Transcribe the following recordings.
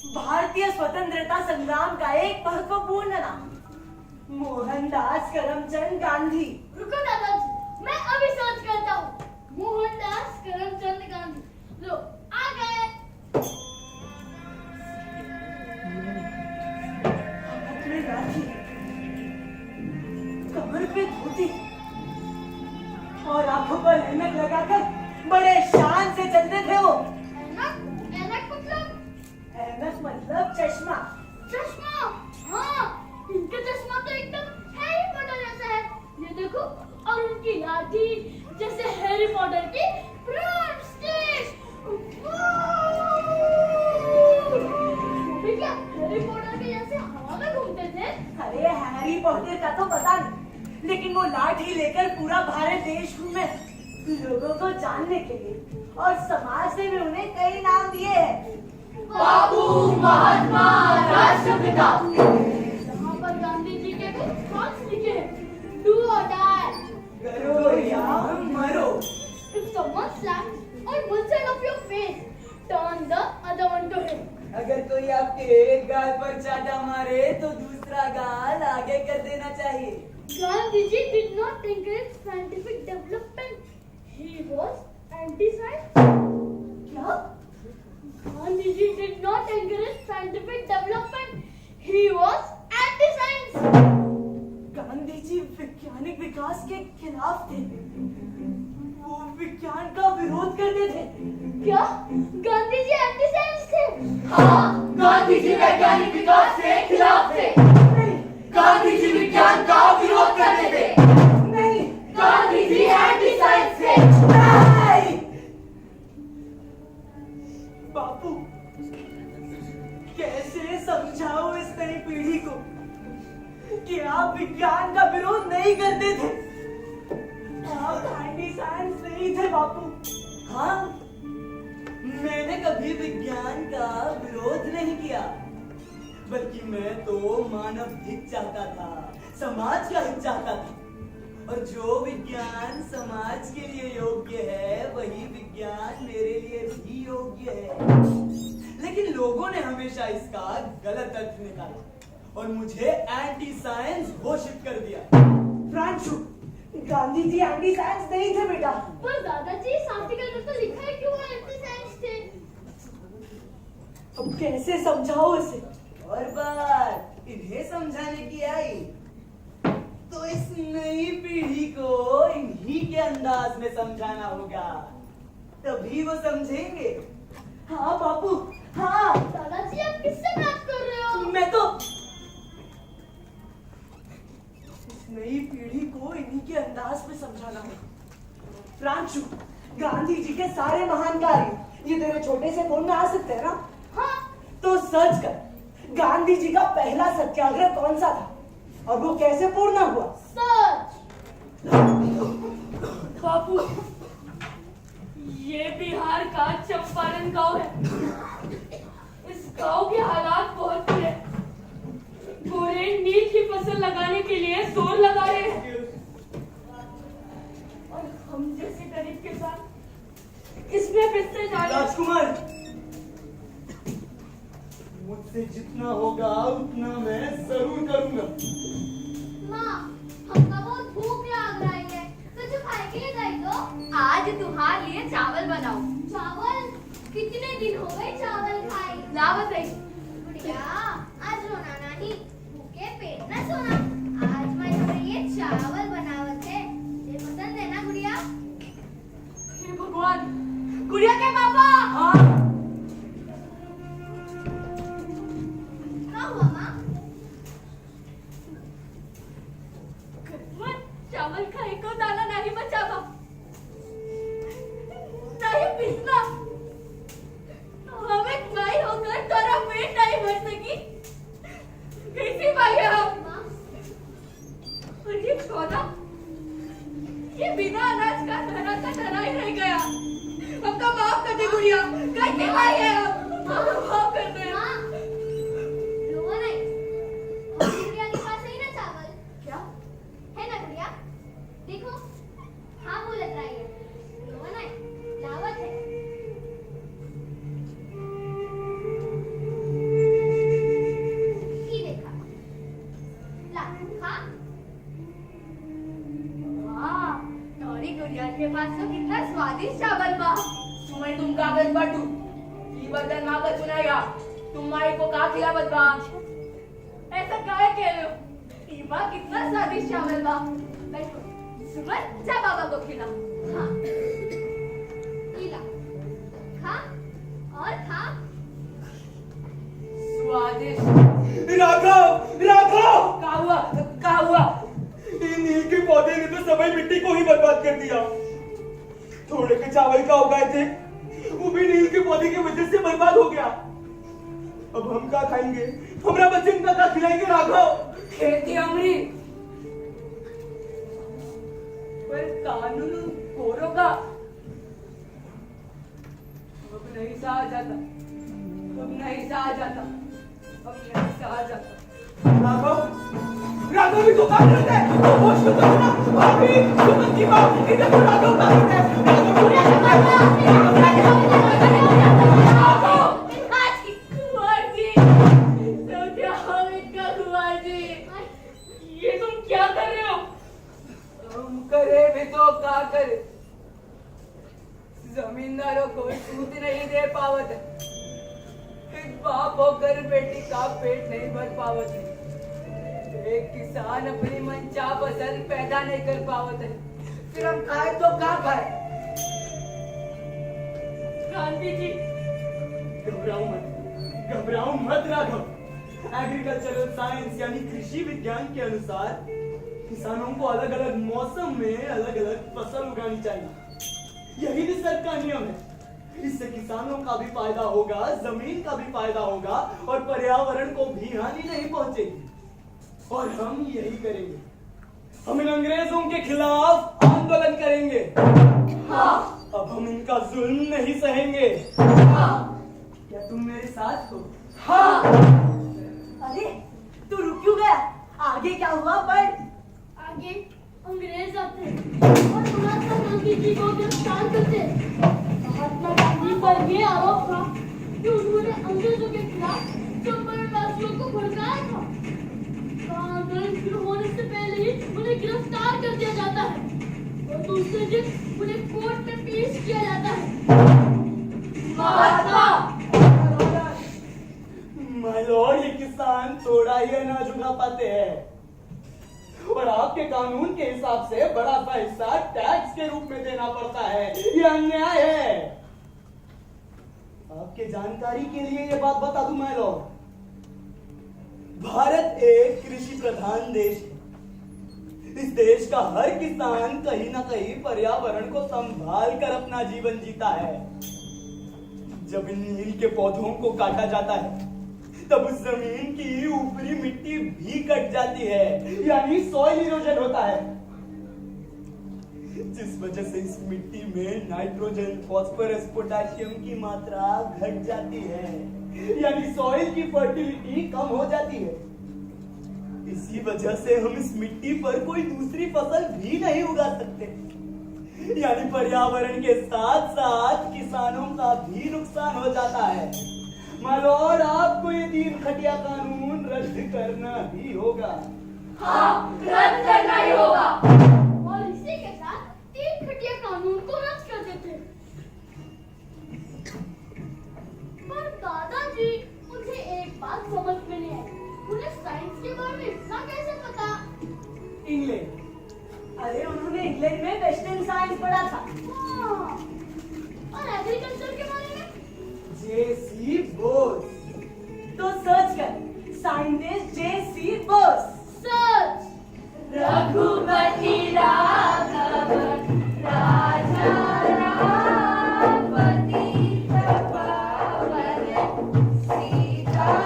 भारतीय स्वतंत्रता संग्राम का एक महत्वपूर्ण नाम, मोहनदास करमचंद गांधी। रुको दादाजी, मैं अभी सर्च करता हूँ। मोहनदास करमचंद गांधी, लो आ गए। अपने लाठी, कमर पे धोती और आंखों पर ऐनक लगाकर बड़े शान से चलते थे वो। ऐनक मतलब चश्मा। चश्मा, हाँ, इनका चश्मा तो एकदम हैरी पॉटर जैसा है। ये देखो, और उनकी लाठी जैसे हैरी पॉटर की ब्रूमस्टिक। वो भी क्या हैरी पॉटर के जैसे हवा में घूमते थे? अरे हैरी पॉटर का तो पता नहीं, लेकिन वो लाठी लेकर पूरा भारत देश घूमे लोगों को जानने के लिए, और समाज ने भी उन्हें कई नाम दिए हैं। बापू, महात्मा, राष्ट्रपिता। यहाँ पर गांधी जी के कुछ थॉट्स लिखे हैं। डू और डाई, करो या मरो। If someone slaps on one side of your face, turn the other one to him. अगर कोई आपके एक गाल पर चाटा मारे तो दूसरा गाल आगे कर देना चाहिए। Gandhiji did not encourage scientific development. He was anti-science. क्या? Gandhiji did not encourage scientific development. He was anti-science. Gandhi ji वैज्ञानिक विकास के खिलाफ थे। वो विज्ञान का विरोध करते थे। क्या गांधीजी एंटी-साइंस थे? हाँ, गांधी जी वैज्ञानिक विकास के खिलाफ थे। नहीं, गांधी जी विज्ञान का विरोध करते थे। नहीं, गांधी जी एंटी साइंस थे। नहीं। बापू, कैसे समझाओ इस नई पीढ़ी को कि आप विज्ञान का विरोध नहीं करते थे? आप एंटी साइंस नहीं थे बापू। हाँ, मैंने कभी विज्ञान का विरोध नहीं किया, बल्कि मैं तो मानव हित चाहता था, समाज का हित चाहता था। और जो विज्ञान समाज के लिए योग्य है, वही विज्ञान मेरे लिए भी योग्य है। लेकिन लोगों ने हमेशा इसका गलत अर्थ निकाला और मुझे एंटी साइंस घोषित कर दिया। फ्रांशु, गांधी जी एंटी साइंस नहीं थे बेटा। पर दादाजी इस आर्टिकल में तो लिखा है कि वो एंटी-साइंस थे। अब कैसे समझाओ इसे? और बात इन्हें समझाने की आई तो इस नई पीढ़ी को इन्हीं के अंदाज में समझाना होगा, तभी वो समझेंगे। हाँ बापू, हाँ। दादाजी आप किससे बात कर रहे हो? मैं तो इस नई पीढ़ी को इन्हीं के अंदाज में समझाना होगा। फ्रांशु, गांधी जी के सारे महान कार्य ये तेरे छोटे से फोन में आ सकते हैं ना? हाँ। तो सर्च कर, गांधी जी का पहला सत्याग्रह कौन सा था और वो कैसे पूर्ण हुआ? सच। बापू, ये बिहार का चंपारण गांव है। इस गांव के हालात बहुत बुरे हैं। गोरे नील की फसल लगाने के लिए जोर लगा रहे हैं और हम जैसे गरीब के साथ इसमें पिसते जा रहे हैं। राजकुमार, मुझसे जितना होगा उतना मैं जरूर करूंगा। माँ, हमका बहुत भूख लग रही है, तो जो खाए के लिए दे दो। आज तुम्हारे लिए चावल बनाओ। चावल? कितने दिन हो गए चावल खाए? लावत रही। गुड़िया, आज रोना नहीं, भूखे पेट न सोना। आज मैं हमारे लिए चावल बनावत है, ये पसंद है ना गुड़िया? हे भगवान, गुड़िया के पापा। हाँ, क्या हुआ माँ? चावल का एक दाना नहीं बचावा, नहीं पिसना। हम एक माई होकर तेरा पेट नहीं भर सकी, कैसी माई है हम? और ये छोटा, ये बिना अनाज का धरा ही रह गया। हमका माफ कर दे गुड़िया, बटू ई बदन मां का चुनाया तुम माई को का खिलावत बा ऐसा काहे कह रहे हो? ईबा कितना स्वादिष्ट चावल बा। बैठो, सुमन जा बाबा को खिला। हाँ, खिला, खा और खा। स्वादिष्ट। राघव, राघव! का हुआ इन नील के पौधे ने तो सभी मिट्टी को ही बर्बाद कर दिया। थोड़े के चावल का उगाए थे, वो भी नील के पौधे की वजह से बर्बाद हो गया। अब हम क्या खाएंगे? हमारा बच्चन का क्या खिलाएंगे राघव? खेती हमरी पर कानून कोरो का अब नहीं सहा जाता, अब नहीं सहा जाता, अब नहीं सहा जाता। राघव, राघव भी तो काम करता है। वो शुद्ध होना, भाभी, सुमन की माँ, इधर तो राघव काम करता है। ये तुम क्या कर रहे हो? हम करे भी तो का करे, जमींदारों को सूद नहीं दे पावत है, एक बाप होकर बेटी का पेट नहीं भर पावत है, एक किसान अपनी मनचा फसल पैदा नहीं कर पावत है, फिर हम खाए तो का खाए? गांधी जी, घबराओ मत राघव। एग्रीकल्चरल साइंस यानी कृषि विज्ञान के अनुसार किसानों को अलग अलग मौसम में अलग अलग फसल उगानी चाहिए। यही निसर्ग का नियम है। इससे किसानों का भी फायदा होगा, जमीन का भी फायदा होगा और पर्यावरण को भी हानि नहीं पहुंचेगी। और हम यही करेंगे। हम इन अंग्रेजों के खिलाफ आंदोलन करेंगे। हाँ। अब हम इनका जुल्म नहीं सहेंगे। हाँ। क्या तुम मेरे साथ हो? हाँ। अरे तू रुक क्यों गया? आगे क्या हुआ? बढ़। आगे अंग्रेज आते और महात्मा गांधी जी को गिरफ्तार करते। महात्मा गांधी पर ये आरोप था कि उन्होंने अंग्रेजों के खिलाफ चंपारणवासियों को भड़काया था। आंदोलन शुरू होने से पहले ही उन्हें गिरफ्तार कर दिया जाता है और दूसरे दिन उन्हें कोर्ट में पेश किया जाता है। महात्मा मालूम ये किसान थोड़ा ही अनाज उगा पाते हैं और आपके कानून के हिसाब से बड़ा सा हिस्सा टैक्स के रूप में देना पड़ता है। ये अन्याय है। आपके जानकारी के लिए ये बात बता दूं मैं लोग, भारत एक कृषि प्रधान देश है। इस देश का हर किसान कहीं ना कहीं पर्यावरण को संभाल कर अपना जीवन जीता है। जब इन नील के पौधों को काटा जाता है तब उस जमीन की ऊपरी मिट्टी भी कट जाती है, यानी सॉइल इरोजन होता है, जिस वजह से इस मिट्टी में नाइट्रोजन, फास्फोरस, पोटेशियम की मात्रा घट जाती है, यानी सॉइल की फर्टिलिटी कम हो जाती है। इसी वजह से हम इस मिट्टी पर कोई दूसरी फसल भी नहीं उगा सकते, यानी पर्यावरण के साथ साथ किसानों का भी नुकसान हो जाता है। मालूम आपको ये 3 खटिया कानून रद्द करना ही होगा। हाँ, रद्द करना ही होगा। और इसी के साथ 3 खटिया कानून को रद्द कर देते। पर दादाजी, मुझे एक बात समझ में नहीं आई, उन्हें साइंस के बारे में इतना कैसे पता? इंग्लैंड। अरे उन्होंने इंग्लैंड में वेस्टर्न साइंस पढ़ा था। हाँ। और एग्रीकल्चर के बारे में? जेसी बोस। तो सर्च कर, साइंटिस्ट जेसी बोस। सच। रघुपति राघव राजा रामपति पावन सीताराम।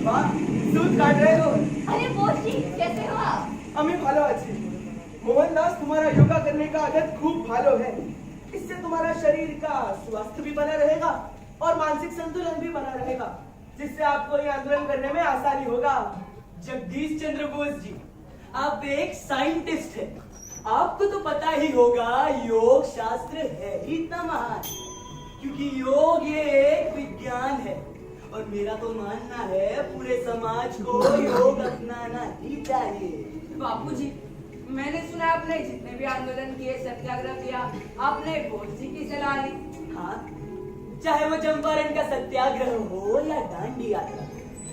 वाह, दूध काट रहे हो? अरे बोस जी, कैसे हो आप? আমি ভালো আছি। मोहनदास, तुम्हारा योगा करने का आदत खूब भालो है। इससे तुम्हारा शरीर का स्वास्थ्य भी बना रहेगा और मानसिक संतुलन भी बना रहेगा, जिससे आपको ये आंदोलन करने में आसानी होगा। जगदीश चंद्र बोस जी, आप एक साइंटिस्ट हैं। आपको तो पता ही होगा योग शास्त्र है ही इतना महान, क्योंकि योग ये एक विज्ञान है और मेरा तो मानना है पूरे समाज को योग अपनाना ही चाहिए। बापूजी, मैंने सुना आपने जितने भी आंदोलन किए, सत्याग्रह किया, आपने बोस जी की सलाह ली। हाँ, चाहे वो चंपारण का सत्याग्रह हो या दांडी यात्रा,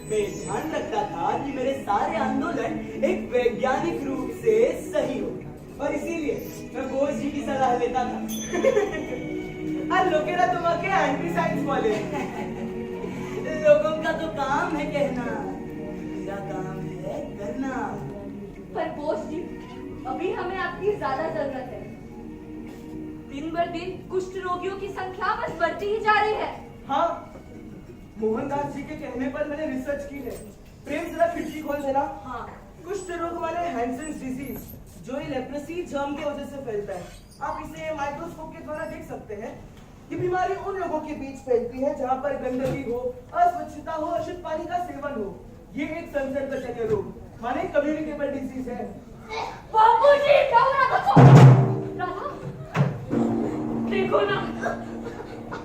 मैं ध्यान रखता था कि मेरे सारे आंदोलन एक वैज्ञानिक रूप से सही हो, और इसीलिए मैं बोस जी की सलाह लेता था। और लोकेरा तुम्हारे एंटी साइंस वाले लोगों का तो काम है कहना, मेरा काम है करना। पर बोस जी, अभी हमें आपकी ज्यादा जरूरत है। दिन बर दिन कुष्ठ रोगियों की संख्या बस बढ़ती ही जा रही है। हाँ, मोहनदास जी के कहने पर मैंने रिसर्च की है। प्रेम जरा खिड़की खोल देना। हाँ। कुष्ठ रोग वाले हैंसेन्स डिजीज, जो लेप्रेसी जर्म की वजह से फैलता है, आप इसे माइक्रोस्कोप के द्वारा देख सकते हैं। ये बीमारी उन लोगों के बीच फैलती है जहाँ पर गंदगी हो, अस्वच्छता हो, अशुद्ध पानी का सेवन हो। ये एक संसर्गजन्य रोग माने कम्युनिकेबल डिजीज है। बाबूजी, क्या हो रहा था? राधा, देखो ना,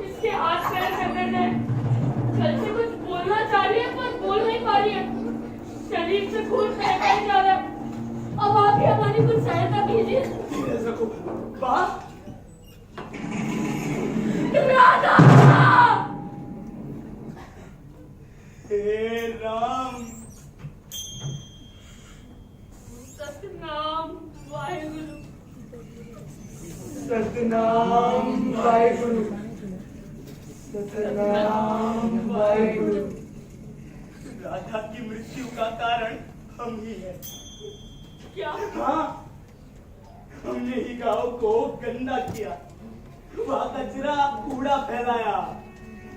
इसके हाथ पैर दर्द है। कल से कुछ बोलना चाह रही है पर बोल नहीं पा रही है। शरीर से खून बहता ही जा रहा है। अब आप ही हमारी कुछ सहायता कीजिए। धीरज रखो। वाह, राधा! हे राम, सतनाम वाहेगुरु। सतनाम वाहेगुरु, सतनाम वाहेगुरु। राधा की मृत्यु का कारण हम ही हैं। क्या? हाँ, हमने ही गांव को गंदा किया, वहाँ कचरा कूड़ा फैलाया।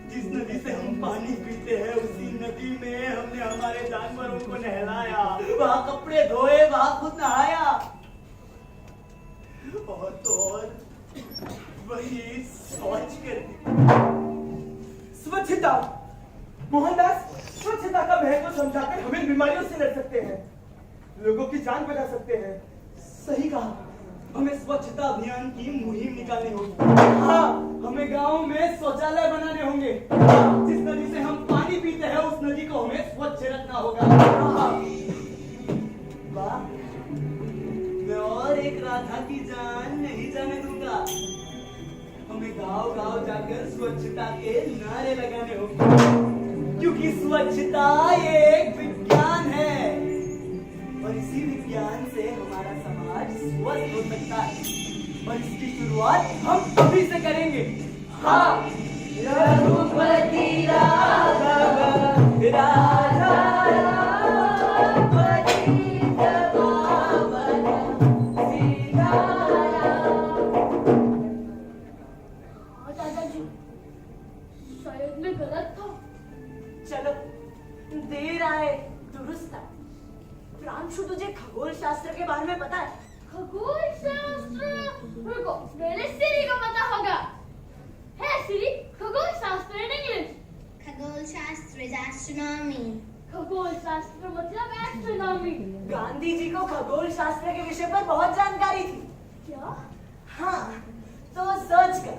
जिस नदी से हम पानी पीते हैं उसी नदी में हमने हमारे जानवरों को नहलाया, वहाँ कपड़े धोए, वहाँ खुद नहाया। और तो और वही शौच कर दी। स्वच्छता, मोहनदास, स्वच्छता का महत्व समझाकर हम इन बीमारियों से लड़ सकते हैं, लोगों की जान बचा सकते हैं। सही कहा, हमें स्वच्छता अभियान की मुहिम निकालनी होगी। हाँ, हमें गांव में शौचालय बनाने होंगे। जिस नदी से हम पानी पीते हैं उस नदी को हमें स्वच्छ रखना होगा। वाह, मैं और एक राधा की जान नहीं जाने दूंगा। हमें गांव गांव जाकर स्वच्छता के नारे लगाने होंगे, क्योंकि स्वच्छता एक विज्ञान है और इसी विज्ञान से हमारा समाज स्वस्थ हो सकता है। और इसकी शुरुआत हम अभी से करेंगे। हाँ, रघुपति राघव राजा दादाजी, शायद मैं गलत था। चलो, देर आए दुरुस्त आए। प्रांशु, तुझे खगोल शास्त्र के बारे में पता है? खगोल शास्त्र? रुको, मेरे सिरी को पता होगा। है सिरी, खगोल शास्त्र in English? Khagolshastra is astronomy. खगोल शास्त्र मतलब एस्ट्रोनॉमी। गांधी जी को खगोल शास्त्र के विषय पर बहुत जानकारी थी। क्या? हाँ, तो सर्च कर।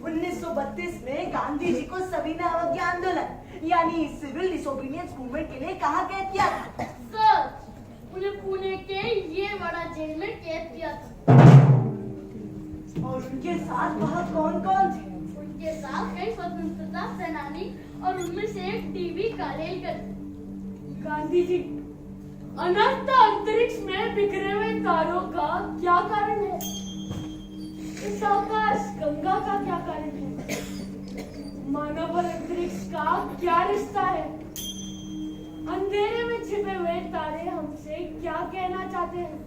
1932 में गांधी जी को सविनय अवज्ञा आंदोलन यानी सिविल डिसोबीडियंस मूवमेंट के लिए कहाँ कैद किया था? सर, उन्हें पुणे के ये बड़ा जेल में कैद किया था। और उनके साथ वहाँ कौन कौन थे? उनके साथ कई स्वतंत्रता सेनानी और उनमें से एक टीवी कालेलकर। गांधी जी, अनंत अंतरिक्ष में बिखरे हुए तारों का क्या कारण है? इस आकाश गंगा का क्या कारण है? मानव और अंतरिक्ष का क्या रिश्ता है? अंधेरे में छिपे हुए तारे हमसे क्या कहना चाहते हैं?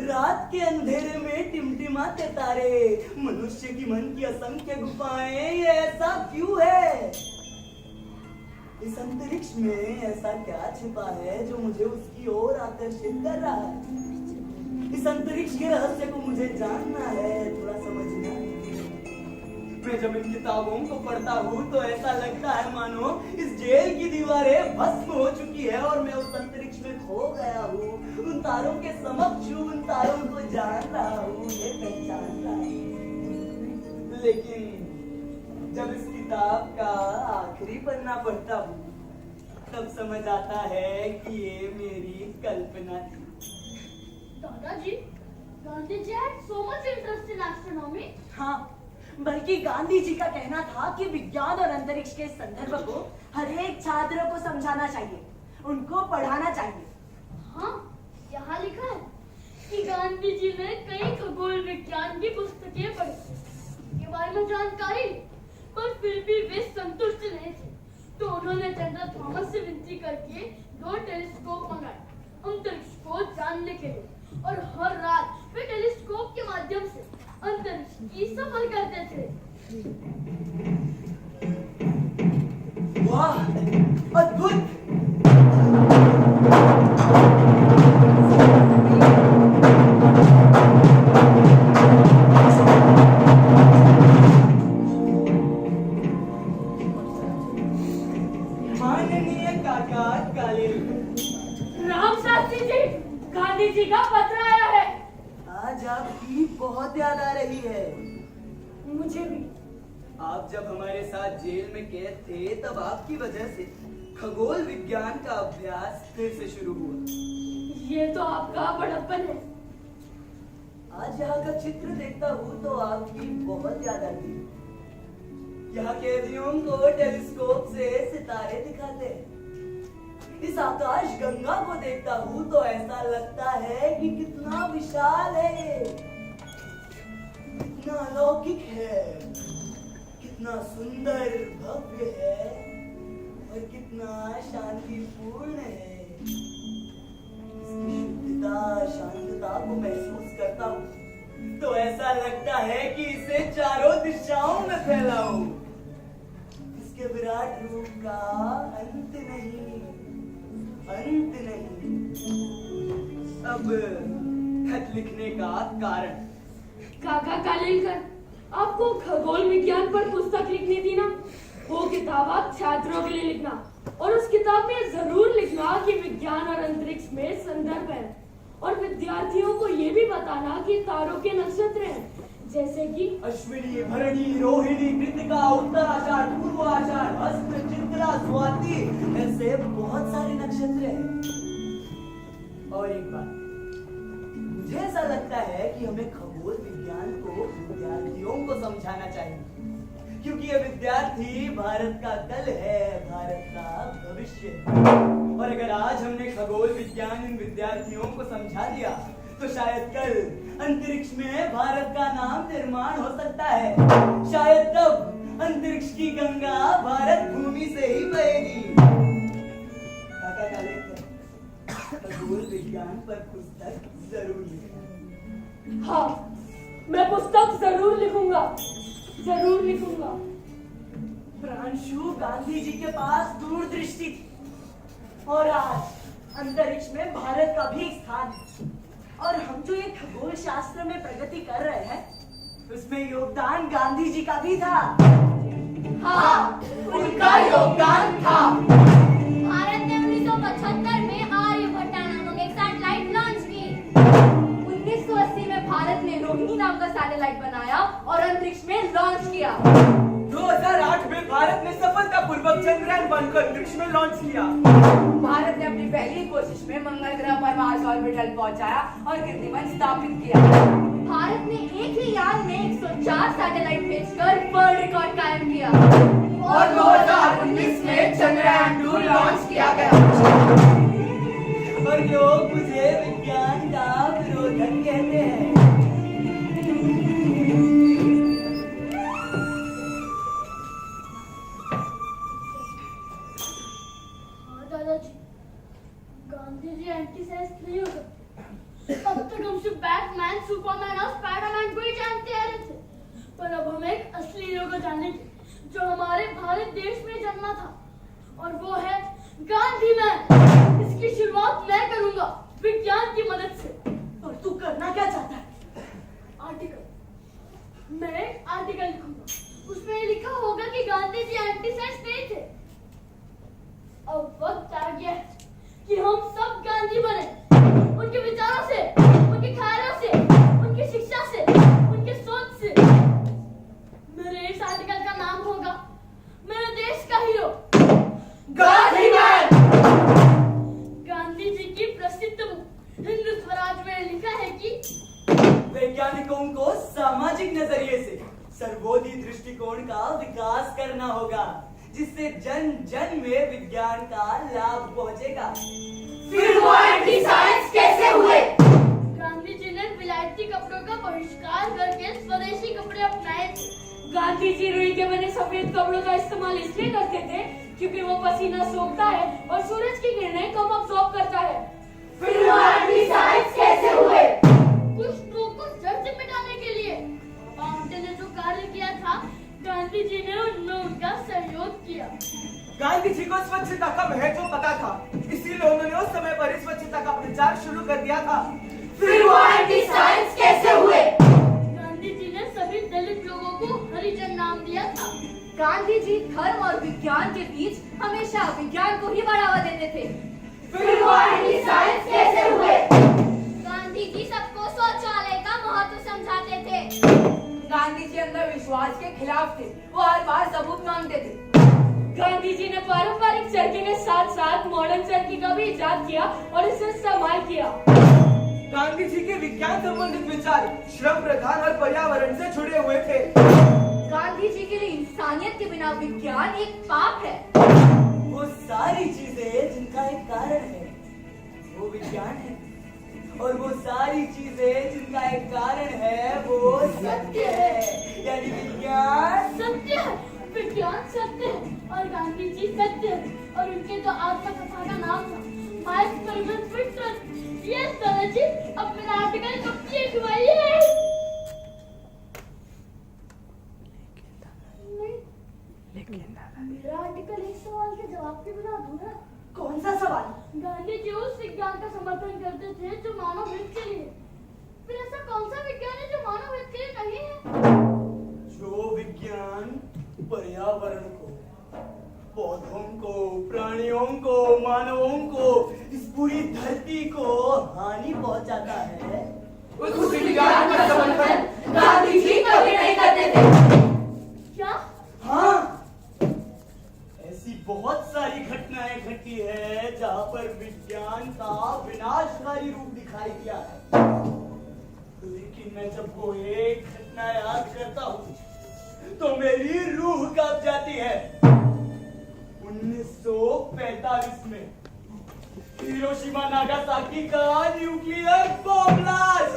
रात के अंधेरे में टिमटिमाते तारे, मनुष्य की मन की असंख्य गुफाएं, ये ऐसा क्यों है? इस अंतरिक्ष में ऐसा क्या छिपा है जो मुझे उसकी ओर आकर्षित कर रहा है? इस अंतरिक्ष के रहस्य को मुझे जानना है, थोड़ा समझना है। मैं जब इन किताबों को पढ़ता हूँ तो ऐसा लगता है मानो इस जेल की दीवारें भस्म हो चुकी है और मैं उस अंतरिक्ष में खो गया हूँ, उन तारों के समक्ष हूँ, उन तारों को जान रहा हूँ, ये पहचान रहा हूँ। लेकिन जब इस किताब का आखिरी पन्ना पढ़ता हूँ तब समझ आता है कि ये मेरी कल्पना थी। दादाजी, Gandhi ji had so much interest in astronomy. हाँ, बल्कि गांधी जी का कहना था कि विज्ञान और अंतरिक्ष के संदर्भ को हर एक छात्र को समझाना चाहिए, उनको पढ़ाना चाहिए। हाँ, यहाँ लिखा है कि गांधी जी ने कई खगोल विज्ञान की पुस्तकें पढ़ी, के बारे में जानकारी, पर फिर भी वे संतुष्ट नहीं थे, तो उन्होंने जनरल थॉमस से विनती करके 2 टेलीस्कोप मंगाए अंतरिक्ष को जानने के लिए, और हर रात वे टेलीस्कोप के माध्यम से अंतरिक्ष की सफर करते थे। वाह, अद्भुत! माननीय काका काले, राम शास्त्री जी, गांधी जी का पत्र आया है। आज आपकी बहुत याद आ रही है। मुझे भी। आप जब हमारे साथ जेल में कैद थे, तब आपकी वजह से खगोल विज्ञान का अभ्यास फिर से शुरू हुआ। ये तो आपका बड़प्पन है। आज यहाँ का चित्र देखता हूँ तो आपकी बहुत याद आती है। यहाँ कैदियों को टेलीस्कोप से सितारे दिखाते हैं। इस आकाश गंगा को देखता हूँ तो ऐसा लगता है कि कितना विशाल है, कितना अलौकिक है, कितना सुंदर भव्य है और कितना शांतिपूर्ण है। इसकी शुद्धता, शांतता को महसूस करता हूँ तो ऐसा लगता है कि इसे चारों दिशाओं में फैलाऊं। इसके विराट रूप का अंत नहीं, अंत नहीं। अब खत लिखने का कारण। काका कालेलकर, आपको खगोल विज्ञान पर पुस्तक लिखनी थी ना, वो किताब आप छात्रों के लिए लिखना, और उस किताब में जरूर लिखना कि विज्ञान और अंतरिक्ष में संदर्भ है, और विद्यार्थियों को ये भी बताना कि तारों के नक्षत्र हैं, जैसे कि अश्विनी, भरणी, रोहिणी, कृतिका, उत्तराषाढ़, पूर्वाषाढ़, हस्त, चित्रा, स्वाति, ऐसे बहुत सारे नक्षत्र हैं। और एक बात, मुझे ऐसा लगता है कि हमें खगोल विज्ञान को विद्यार्थियों को समझाना चाहिए, क्योंकि ये विद्यार्थी भारत का कल है, भारत का भविष्य। और अगर आज हमने खगोल विज्ञान इन विद्यार्थियों को समझा दिया तो शायद कल अंतरिक्ष में भारत का नाम निर्माण हो सकता है। शायद तब अंतरिक्ष की गंगा भारत भूमि से ही बहेगी। काका कालेलकर, खगोल विज्ञान पर पुस्तक जरूर लिखना। हाँ, मैं पुस्तक जरूर लिखूंगा, जरूर लिखूंगा। प्रांशु गांधी जी के पास दूरदृष्टि थी, और आज अंतरिक्ष में भारत का भी स्थान है। और हम जो ये खगोल शास्त्र में प्रगति कर रहे हैं, उसमें योगदान गांधी जी का भी था। हाँ, उनका योगदान था। भारत ने 1975 में आर्यभट्ट नामक एक सैटेलाइट लॉन्च की। 1980 में भारत ने रोहिणी नाम का सैटेलाइट बनाया और अंतरिक्ष में लॉन्च किया। 2008 में भारत ने सफलतापूर्वक चंद्रयान 1 को अंतरिक्ष में लॉन्च किया। भारत ने अपनी पहली कोशिश में मंगल ग्रह पर मार्स ऑर्बिटल पहुंचाया और कीर्तिमान स्थापित किया। भारत ने एक ही यान में 104 सैटेलाइट भेजकर वर्ल्ड रिकॉर्ड कायम किया। और 2019 में चंद्रयान 2 लॉन्च किया गया। और लोग मुझे विज्ञान का विरोधक कहते हैं। दादाजी, गांधी जी एंटी साइंस नहीं हो सकते। अब तक हम सिर्फ बैटमैन, सुपरमैन और स्पाइडरमैन को ही जानते आ रहे थे, पर अब हम एक असली हीरो को जानेंगे जो हमारे भारत देश में जन्मा था, और वो है गांधी मैन। इसकी शुरुआत मैं करूंगा विज्ञान की मदद से। और तू करना क्या चाहता है? आर्टिकल, मैं एक आर्टिकल लिखूंगा, उसमें ये लिखा होगा कि गांधी जी एंटी साइंस नहीं थे। अब वक्त आ गया है कि हम सब गांधी बने, उनके विचारों से, उनके ख्यालों से, उनकी शिक्षा से, उनके सोच से। मेरे इस आर्टिकल का नाम होगा मेरे देश का हीरो गांधी मैन। गांधी जी की प्रसिद्ध बुक हिंद स्वराज में लिखा है वैज्ञानिकों को सामाजिक नजरिए से सर्वोदय दृष्टिकोण का विकास करना होगा, जिससे जन जन में विज्ञान का लाभ पहुंचेगा। फिर वो एंटी साइंस कैसे हुए? गांधी जी ने विलायती कपड़ों का बहिष्कार करके स्वदेशी कपड़े अपनाए। गांधी जी रुई के बने सफेद कपड़ों का इस्तेमाल इसलिए करते थे क्योंकि वो पसीना सोखता है और सूरज की किरणें कम अब्सॉर्ब करता है। फिर वो एंटी साइंस कैसे हुए? कुछ लोग को जड़ से मिटाने के लिए बाबा ने जो कार्य किया था, गांधी जी ने उनमें उनका सहयोग किया। गांधी जी को स्वच्छता का महत्व पता था, इसीलिए उन्होंने उस समय पर ही स्वच्छता का प्रचार शुरू कर दिया था। फिर वो एंटी साइंस कैसे हुए? गांधी जी ने सभी दलित लोगों को हरिजन नाम दिया था। गांधी जी धर्म और विज्ञान के बीच हमेशा विज्ञान को ही बढ़ावा देते थे। फिर वो एंटी साइंस कैसे हुए? गांधी जी सबको शौचालय का महत्व समझाते थे। गांधी जी अंधविश्वास के खिलाफ थे, वो हर बार सबूत मांगते थे। गांधी जी ने पारंपरिक चरखी के साथ साथ मॉडर्न चरखी का भी इजाद किया और इसे इस्तेमाल किया। गांधी जी के विज्ञान संबंधित विचार श्रम प्रधान और पर्यावरण से जुड़े हुए थे। गांधी जी के लिए इंसानियत के बिना विज्ञान एक पाप है। वो सारी चीजें जिनका एक कारण है वो विज्ञान है, और वो सारी चीजें जिनका एक कारण है वो सत्य है, यानी विज्ञान सत्य है, विज्ञान सत्य है और गांधी जी सत्य है। और उनके तो आत्मकथा का नाम था my experiment with truth. Yes दादाजी, अब मेरा आर्टिकल कंप्लीट हुआ है। मेरा आर्टिकल एक सवाल के जवाब के बिना अधूरा। कौन सा सवाल? गांधी जी उस विज्ञान का समर्थन करते थे जो मानव हित के लिए। फिर ऐसा कौन सा विज्ञान है जो मानव हित के लिए नहीं है? जो विज्ञान पर्यावरण को, पौधों को, प्राणियों को, मानवों को, इस पूरी धरती को हानि पहुंचाता है, उस विज्ञान का समर्थन गांधी जी कभी नहीं करते थे। क्या? हाँ, ऐसी बहुत सारी घटनाएं घटी है जहां पर विज्ञान का विनाशकारी रूप दिखाई दिया है। लेकिन मैं जब वो एक घटना याद करता हूँ तो मेरी रूह कांप जाती है। 1945 में हिरोशिमा नागासाकी का न्यूक्लियर बॉम्ब ब्लास्ट।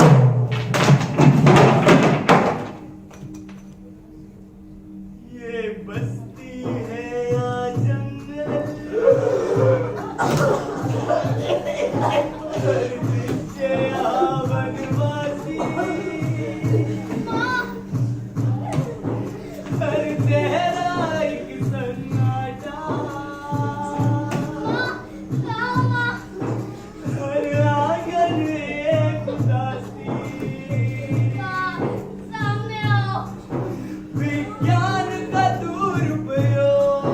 ये बस्ती है या जंगल, दृश्य यहाँ वनवासी, हर चेहरा एक सन्नाटा, हर आंगन एक उदासी। सामने आओ। विज्ञान का दुरुपयोग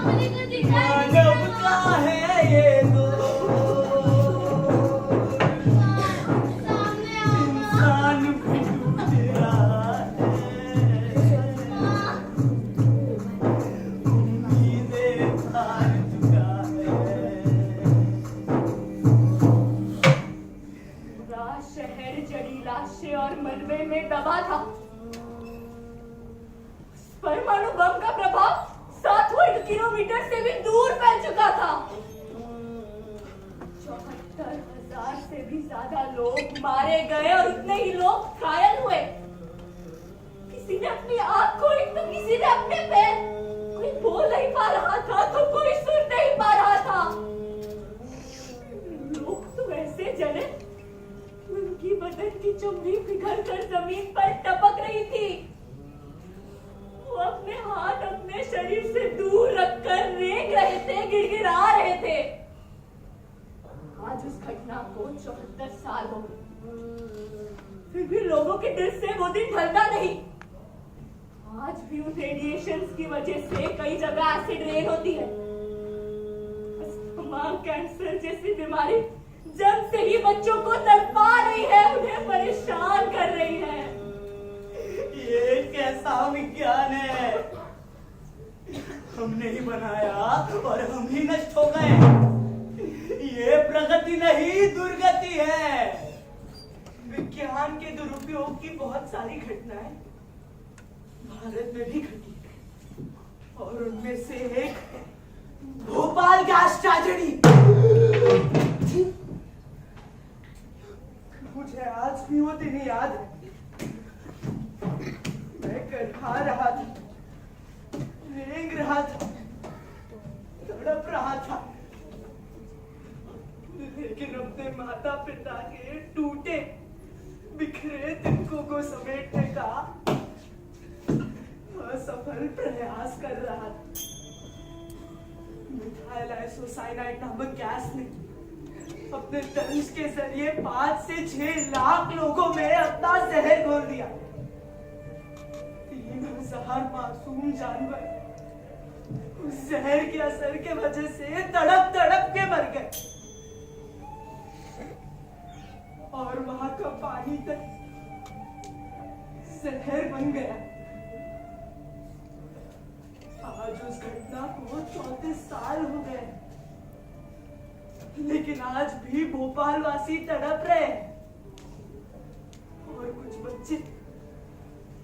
मुझे तो दिखाई मानव का है ये दो। सामने आओ। इंसान भी टूट रहा है, उम्मीदें हार चुका है। पूरा शहर जड़ी लाशें और मलबे में दबा था। परमाणु बम का प्रभाव 7 वर्ग किलोमीटर से भी दूर फैल चुका था। 74,000 से भी ज्यादा लोग मारे गए और उतने ही लोग घायल हुए। किसी ने अपनी आंख खोली तो किसी ने अपने पैर। कोई बोल नहीं पा रहा था तो कोई सुन नहीं पा रहा था। लोग तो ऐसे जले, उनकी बदन की चमड़ी पिघल कर जमीन पर टपक रही थी। वो अपने हाथ अपने शरीर से दूर रखकर रेंग रहे थे, गिड़गिड़ा रहे थे। आज उस घटना को 74 साल हो गए, फिर भी लोगों के दिल से वो दिन ढलता नहीं। आज भी उन रेडिएशंस की वजह से कई जगह एसिड रेन होती है। अस्थमा, कैंसर जैसी बीमारी जन्म से ही बच्चों को तड़पा रही है, उन्हें परेशान कर रही है। ये कैसा विज्ञान है? हमने ही बनाया और हम ही नष्ट हो गए। ये प्रगति नहीं, दुर्गति सही है। विज्ञान के दुरुपयोग की बहुत सारी घटनाएं भारत में भी घटी और उनमें से एक भोपाल गैस ट्रेजेडी। मुझे आज भी वो दिन याद है। मैं करखा रहा था, रेंग रहा था, तड़प रहा था, लेकिन अपने माता पिता के टूटे बिखरे तिनकों को समेटने का असफल प्रयास कर रहा था। मिथाइल आइसोसाइनाइड नामक गैस ने अपने दंश के जरिए 5 से 6 लाख लोगों में अपना जहर घोल दिया। 3000 मासूम जानवर उस जहर के असर के वजह से तड़प तड़प के मर गए और वहां का पानी तक जहर बन गया। आज उस घटना को 34 साल हो गए, लेकिन आज भी भोपाल वासी तड़प रहे हैं और कुछ बच्चे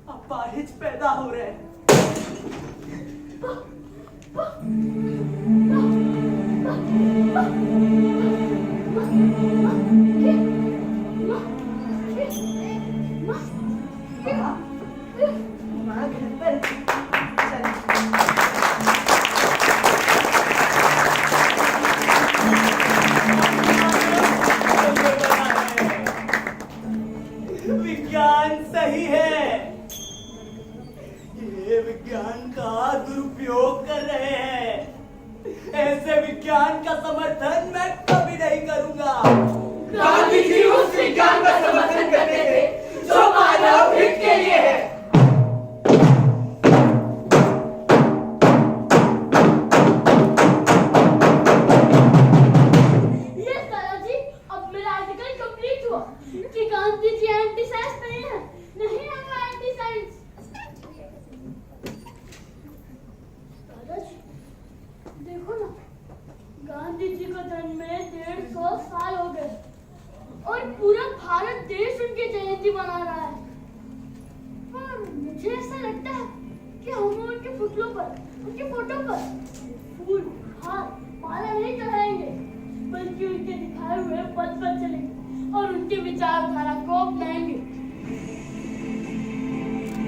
अपाहिज पैदा हो रहे हैं। माँ घर पर विज्ञान सही है। ये विज्ञान का दुरुपयोग कर रहे हैं। ऐसे विज्ञान का समर्थन मैं कभी नहीं करूंगा। गांधी जी उस विज्ञान का समर्थन करते थे जो मानव हित के लिए है। यस दादाजी, अब मेरा आर्टिकल कंप्लीट हुआ कि गांधी जी एंटी साइंस नहीं है, नहीं है वो एंटी साइंस। दादाजी देखो ना, गांधी जी को जन्म में 150 साल हो गए और पूरा भारत देश उनकी जयंती मना रहा है। पर मुझे ऐसा लगता है कि हम उनके पुतलों पर, उनके फोटो पर फूल, हार, माला नहीं चढ़ाएंगे, बल्कि उनके दिखाए हुए पथ पर चलेंगे और उनकी विचारधारा को अपनाएंगे।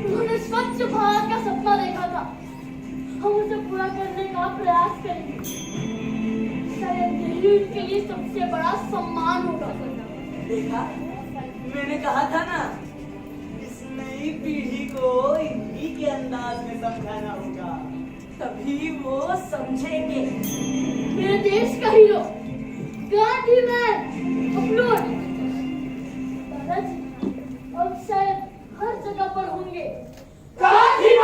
उन्होंने स्वच्छ भारत का सपना देखा था, हम उसे पूरा करने का प्रयास करेंगे। शायद यही उनके लिए सबसे बड़ा सम्मान होगा। देखा, मैंने कहा था ना, इस नई पीढ़ी को इन्हीं के अंदाज में समझाना होगा, तभी वो समझेंगे। मेरे देश का हीरो गांधी मैन अपलोड। दादाजी अब शायद हर जगह पर होंगे गांधी